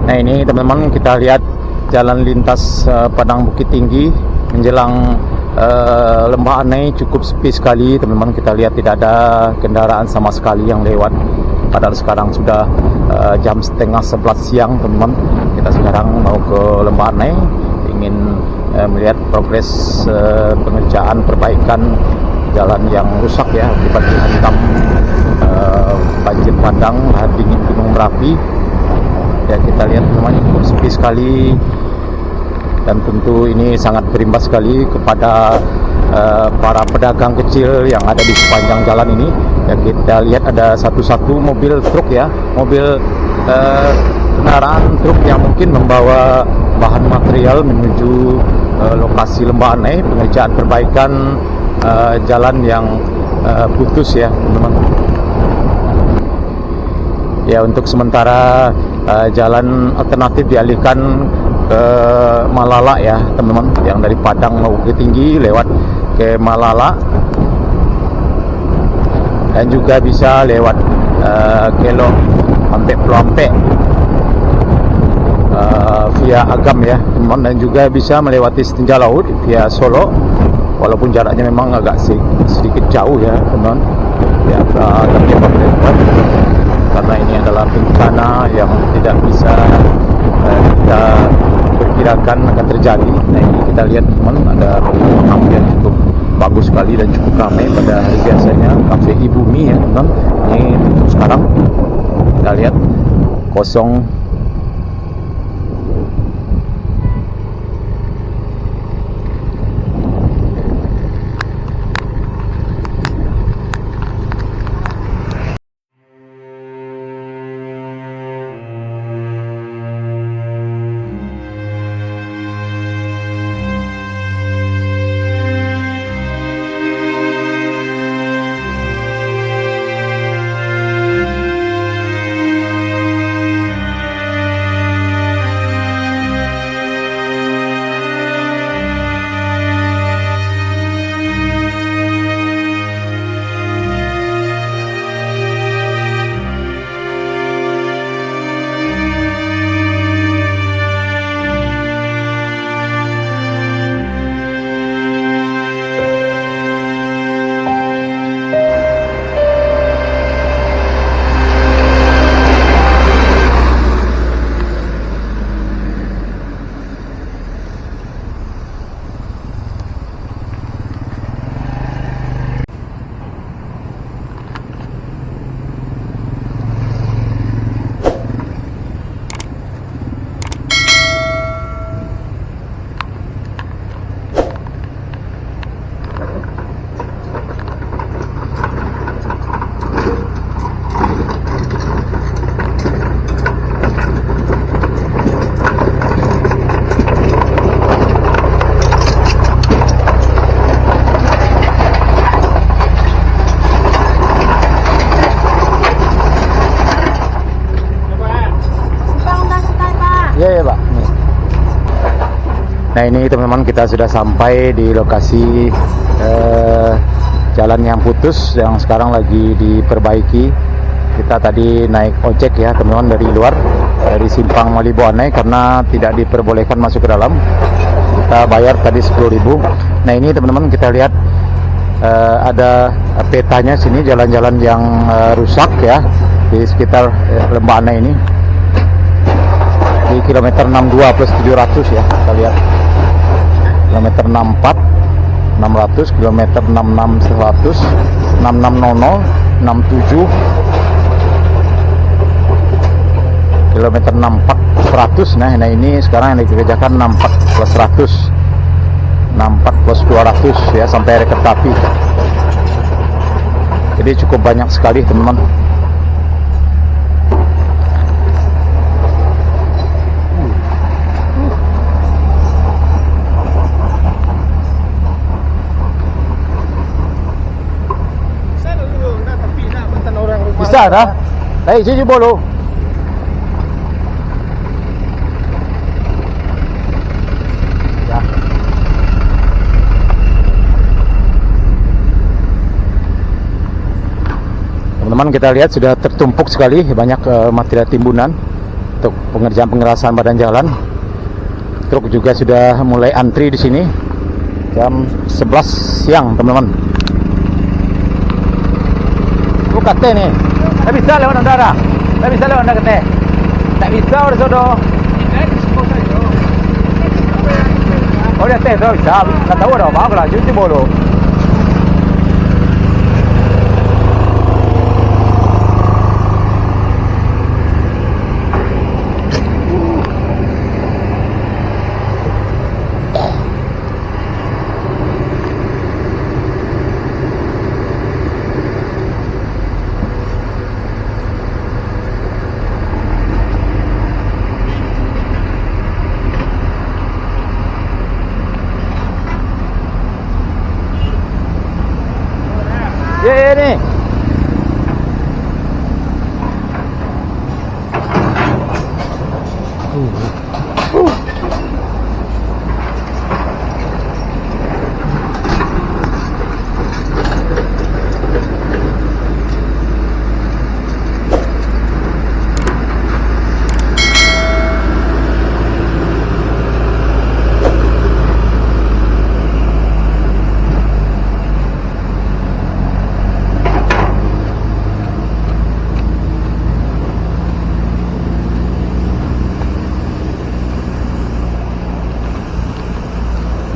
Nah ini teman-teman, kita lihat jalan lintas Padang Bukit Tinggi menjelang Lembah Anai cukup sepi sekali teman-teman. Kita lihat tidak ada kendaraan sama sekali yang lewat, padahal sekarang sudah jam setengah 11 siang teman-teman. Kita sekarang mau ke Lembah Anai, ingin melihat progres pengerjaan perbaikan jalan yang rusak ya akibat dihantam banjir bandang lahar dingin Gunung Merapi. Ya kita lihat teman-teman, cukup sepi sekali, dan tentu ini sangat berimbas sekali kepada para pedagang kecil yang ada di sepanjang jalan ini. Ya kita lihat ada satu-satu mobil truk ya, mobil kendaraan truk yang mungkin membawa bahan material menuju lokasi Lembah Anai, pengerjaan perbaikan jalan yang putus ya teman-teman. Ya untuk sementara jalan alternatif dialihkan ke Malala ya teman-teman, yang dari Padang mau Bukit Tinggi lewat ke Malala, dan juga bisa lewat Kelong sampai Peluampek via Agam ya teman-teman, dan juga bisa melewati Setinja Laut via Solo, walaupun jaraknya memang agak sedikit jauh ya teman-teman ya, tapi karena ini adalah bencana yang tidak bisa kita perkirakan akan terjadi. Nah ini kita lihat teman, ada rumah yang cukup bagus sekali dan cukup ramai pada hari biasanya, Cafe Ibumi ya teman. Ini tutup sekarang, kita lihat kosong. Ya Pak. Nah ini teman-teman, kita sudah sampai di lokasi jalan yang putus yang sekarang lagi diperbaiki. Kita tadi naik ojek ya teman-teman dari luar, dari simpang Malibu Anai, karena tidak diperbolehkan masuk ke dalam. Kita bayar tadi 10.000. Nah ini teman-teman, kita lihat ada petanya sini, jalan-jalan yang rusak ya di sekitar Lembah Anai ini. Di kilometer 62 plus 700 ya, kita lihat kilometer 64 600, kilometer 66 100, 6600, 67, kilometer 64 100. Nah ini sekarang yang dikerjakan 64 plus 100, 64 plus 200 ya, sampai reket tapi. Jadi cukup banyak sekali teman-teman. Bisa dah. Baik, sini bolu. Ya. Teman-teman, kita lihat sudah tertumpuk sekali banyak material timbunan untuk pengerjaan pengerasan badan jalan. Truk juga sudah mulai antri di sini. Jam 11 siang, teman-teman. Kate nih. Tak bisa lewat udara. Tak bisa lewat udara kate. Tak bisa orang sodo. Oh, dia teh tak bisa. Tak tahu dah apa lah. Jadi bolo. Nih.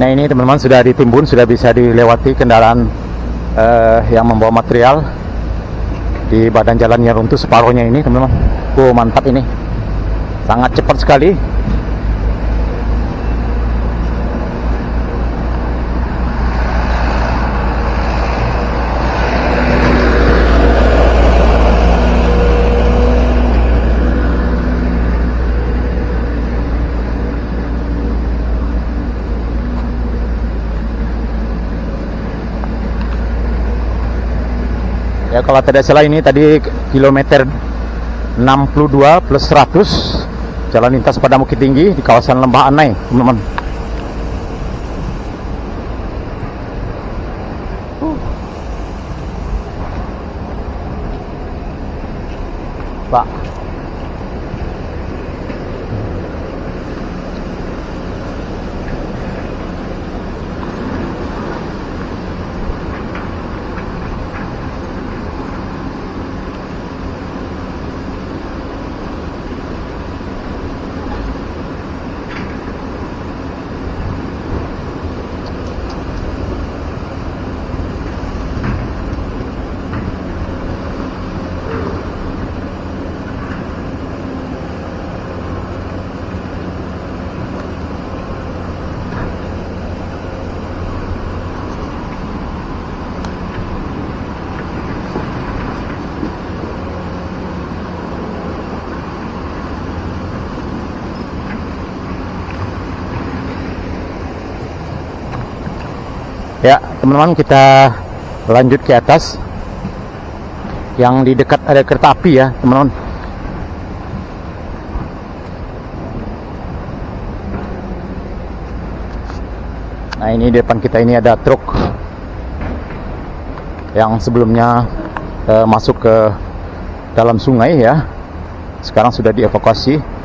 Nah, ini teman-teman sudah ditimbun, sudah bisa dilewati kendaraan yang membawa material di badan jalan yang runtuh separuhnya ini, teman-teman. Mantap ini, sangat cepat sekali. Ya, kalau tidak salah ini tadi kilometer 62 plus 100 jalan lintas pada Bukit Tinggi di kawasan Lembah Anai, teman-teman. Pak. Ya, teman-teman, kita lanjut ke atas. Yang di dekat ada kereta api ya, teman-teman. Nah, ini di depan kita ini ada truk yang sebelumnya masuk ke dalam sungai ya. Sekarang sudah dievakuasi.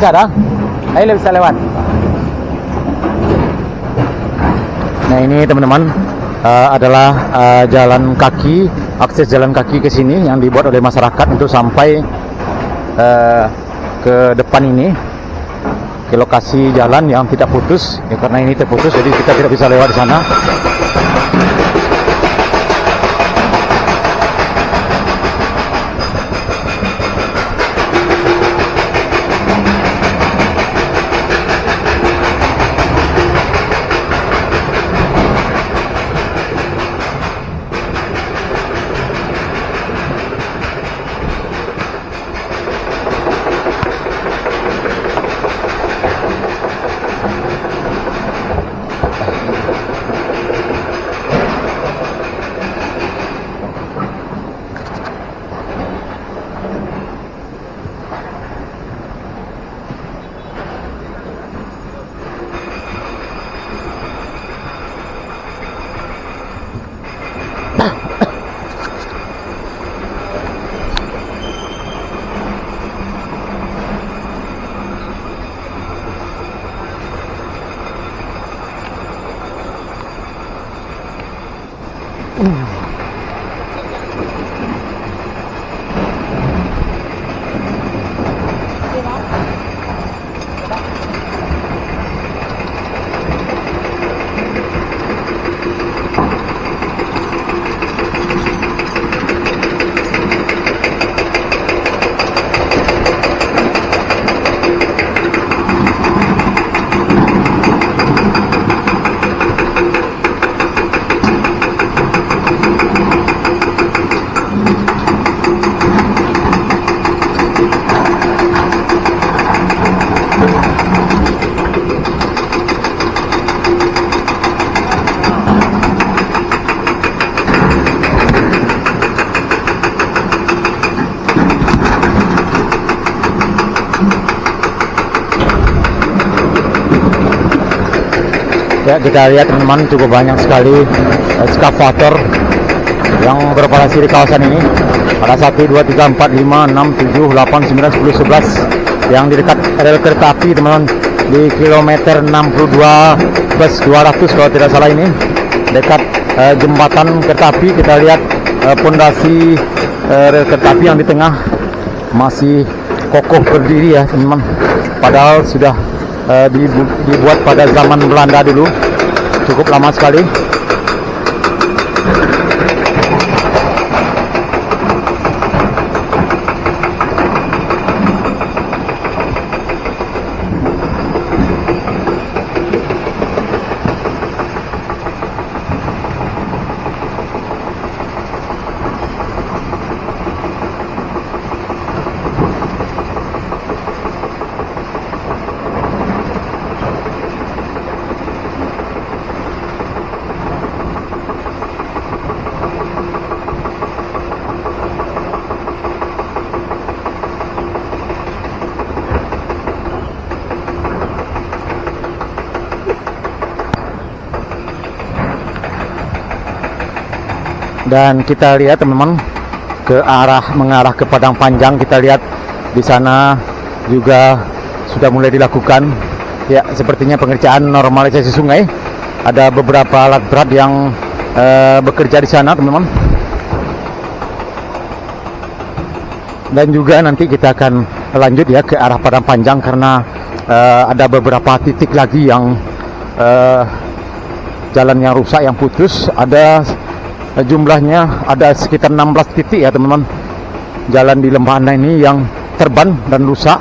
bisa dah. Ayo bisa lewat. Nah ini teman-teman adalah jalan kaki, akses jalan kaki ke sini yang dibuat oleh masyarakat untuk sampai ke depan ini, ke lokasi jalan yang tidak putus. Ya, karena ini terputus, jadi kita tidak bisa lewat di sana. Ya, kita lihat teman-teman, cukup banyak sekali eskavator yang beroperasi di kawasan ini. Ada 1, 2, 3, 4, 5, 6, 7, 8, 9, 10, 11 yang di dekat rel kereta api teman-teman, di kilometer 62 plus 200 kalau tidak salah ini, dekat jembatan kereta api. Kita lihat pondasi rel kereta api yang di tengah masih kokoh berdiri ya teman-teman, padahal sudah dibuat pada zaman Belanda dulu, cukup lama sekali. Dan kita lihat teman-teman, mengarah ke Padang Panjang. Kita lihat di sana juga sudah mulai dilakukan ya, sepertinya pengerjaan normalisasi sungai. Ada beberapa alat berat yang bekerja di sana teman-teman. Dan juga nanti kita akan lanjut ya ke arah Padang Panjang, karena ada beberapa titik lagi yang jalan yang rusak, yang putus. Ada jumlahnya ada sekitar 16 titik ya teman-teman, jalan di Lembah Anai ini yang terban dan rusak.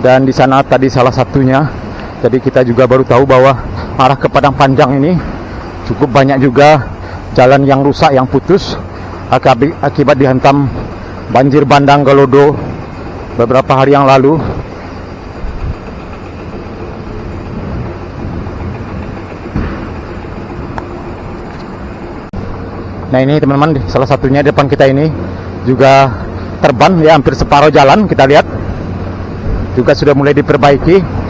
Dan di sana tadi salah satunya, jadi kita juga baru tahu bahwa arah ke Padang Panjang ini cukup banyak juga jalan yang rusak, yang putus akibat dihantam banjir bandang Galodo beberapa hari yang lalu. Nah ini teman-teman, salah satunya di depan kita ini juga terban ya, hampir separuh jalan. Kita lihat juga sudah mulai diperbaiki.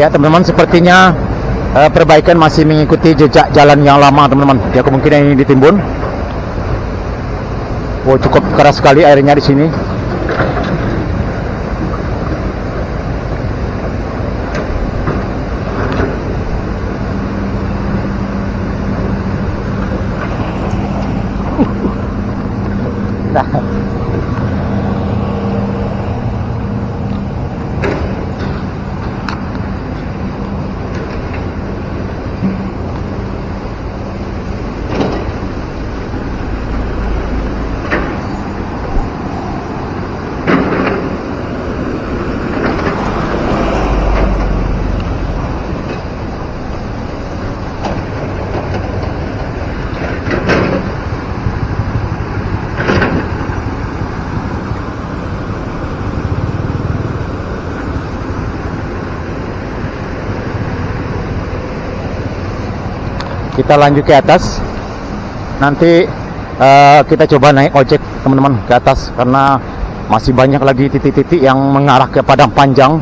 Ya teman-teman, sepertinya perbaikan masih mengikuti jejak jalan yang lama teman-teman. Ya kemungkinan ini ditimbun. Oh, cukup keras sekali airnya di sini. Nah. Kita lanjut ke atas. Nanti kita coba naik ojek teman-teman ke atas, karena masih banyak lagi titik-titik yang mengarah ke padang panjang,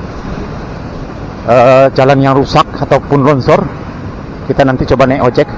jalan yang rusak ataupun longsor. Kita nanti coba naik ojek.